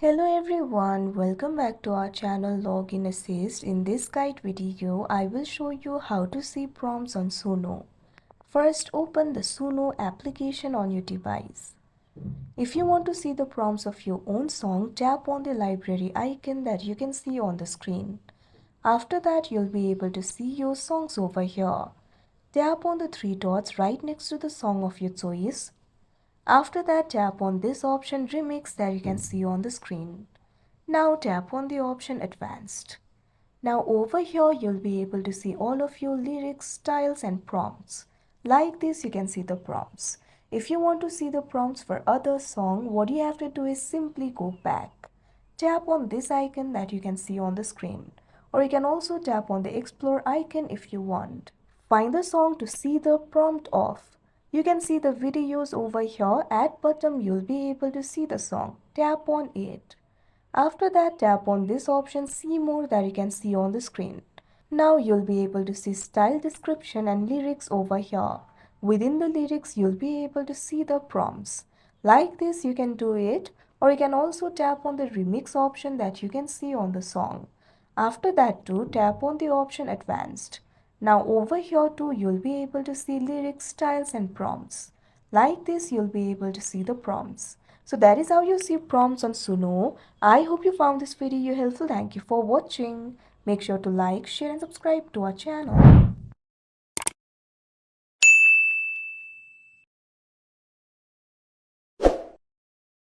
Hello everyone, welcome back to our channel Login Assist. In this guide video, I will show you how to see prompts on Suno. First, open the Suno application on your device. If you want to see the prompts of your own song, tap on the library icon that you can see on the screen. After that, you'll be able to see your songs over here. Tap on the three dots right next to the song of your choice. After that, tap on this option Remix that you can see on the screen. Now tap on the option Advanced. Now over here you'll be able to see all of your lyrics, styles and prompts. Like this you can see the prompts. If you want to see the prompts for other song, what you have to do is simply go back. Tap on this icon that you can see on the screen. Or you can also tap on the explore icon if you want. Find the song to see the prompt of. You can see the videos over here. At bottom you'll be able to see the song. Tap on it. After that, tap on this option See More that you can see on the screen. Now you'll be able to see style description and lyrics over here. Within the lyrics, you'll be able to see the prompts. Like this, you can do it, or you can also tap on the remix option that you can see on the song. After that too, tap on the option Advanced. Now over here too, you'll be able to see lyrics, styles and prompts. Like this, you'll be able to see the prompts. So that is how you see prompts on Suno. I hope you found this video helpful. Thank you for watching. Make sure to like, share and subscribe to our channel.